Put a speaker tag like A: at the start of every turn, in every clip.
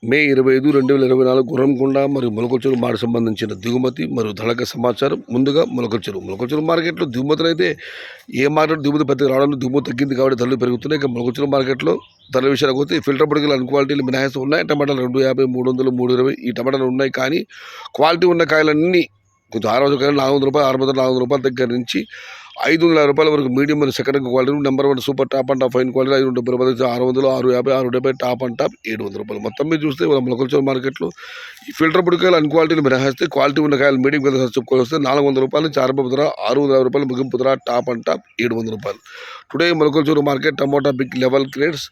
A: మే 25, 2024 గుర్రంకొండ మరియు మొలకల్చెరువు మాట సంబంధించిన దిగుమతి మరియు ధరల సమాచారం. ముందుగా మొలకల్చెరువు మార్కెట్లో దిగుమతులు అయితే ఏ మార్కెట్ దిగుమతి పెద్దగా రావడం దిగుమతి తగ్గింది కాబట్టి ధరలు పెరుగుతున్నాయి. ఇక మొలకల్చెరువు మార్కెట్లో ధరల విషయానికి వస్తే ఫిల్టర్ పొడికలు అన్ క్వాలిటీలు మినహాయిస్తూ ఉన్నాయి. టమాటాలు 250, 300, 320 ఈ టమాటాలు ఉన్నాయి. కానీ క్వాలిటీ ఉన్న కాయలన్నీ కొంచెం 600 కాయలు 400 రూపాయలు, 600, 400 రూపాయల దగ్గర నుంచి 550 రూపాయల వరకు మీడియం మరియు second quality, number 1 super top and top fine quality 570 రూపాయలు, 600, 650, 670 టాప్ అండ్ టాప్ 700 రూపాయలు. మొత్తం మీద చూస్తే మొలకల్చెరువు మార్కెట్లో ఈ ఫిల్టర్ పొడికాయలు అన్ క్వాలిటీలు మినహాయిస్తే క్వాలిటీ ఉన్న కాయలు మీడియం కింద చెప్పుకొని వస్తే 400 రూపాయల నుంచి ఆరంభపు ధర 650 రూపాయలు, ముగింపు ధర టాప్ అండ్ టాప్ 700 రూపాయలు. Today Molakalacheruvu market tomato big level grades.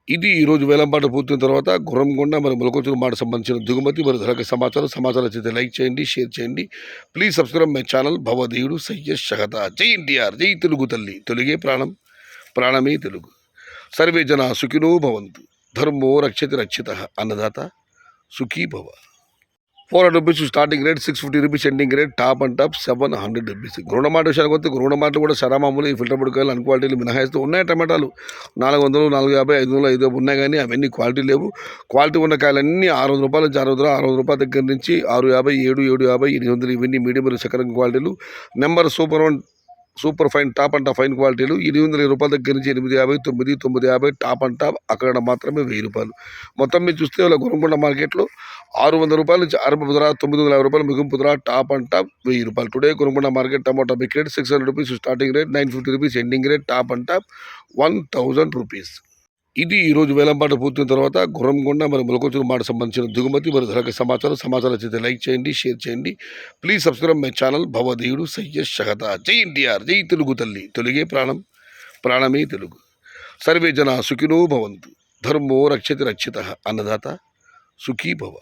A: ఇది ఈరోజు వేలంపాట పూర్తయిన తర్వాత గుర్రంకొండ మరి మొలకల్చెరువు మాట సంబంధించిన దిగుమతి మరియు ధరల సమాచారం అయితే లైక్ చేయండి, షేర్ చేయండి. Please subscribe my channel. భవదేవుడు సయ్యద్ షహతా. జై ఎన్టీఆర్, జై తెలుగు తల్లి, తెలుగే ప్రాణం, ప్రాణమే తెలుగు. సర్వే జన సుఖినో భవంతు. ధర్మో రక్షతి రక్షిత. అన్నదాత సుఖీ భవ. 400 rupees starting rate, 650 rupees ending rate, top and top 700 rupees. Ground విషయానికి వస్తే గ్రౌండ్ మాటలు కూడా సరామామూలు. ఈ ఫిల్టర్ పొడికాయలు అన్ క్వాలిటీలు మినహాయిస్తూ ఉన్నాయి. టమాటాలు 400, 450, 500, 500 ఉన్నాయి. కానీ అవన్నీ క్వాలిటీ లేవు. క్వాలిటీ ఉన్న కాయలన్నీ 600 రూపాయల నుంచి 600 రూపాయల దగ్గర నుంచి 650, 750, 800 ఇవన్నీ మీడియం మరియు సెకండ్ క్వాలిటీలు. Number super fine top and top fine క్వాలిటీలు 820 రూపాయల దగ్గర నుంచి 850, 950 టాప్ అండ్ టాప్ అక్కడ మాత్రమే 1000 రూపాయలు. మొత్తం మీరు చూస్తే వాళ్ళ గుర్రంకొండ మార్కెట్లో 600 రూపాయల నుంచి ఆరంభ ధర 950 రూపాయలు, ముగింపు ధర టాప్ అండ్ టాప్ 1000 రూపాయలు. Today Gurramkonda market tomato big rate 600 rupees starting rate, 950 rupees ending rate, top and top 1000 rupees. ఇది ఈరోజు వేలంపాట పూర్తయిన తర్వాత గుర్రంకొండ మరియు మొలకల్చెరువు మాట సంబంధించిన దిగుమతి మరియు ధరల సమాచారం అయితే లైక్ చేయండి, షేర్ చేయండి. Please subscribe my channel. భవదేవుడు సయ్యద్ షహతా. జై ఎన్టీఆర్, జై తెలుగు తల్లి, తెలుగే ప్రాణం, ప్రాణమే తెలుగు. సర్వే జన సుఖినో భవంతు. ధర్మో రక్షతి రక్షిత. అన్నదాత సుఖీ భవ.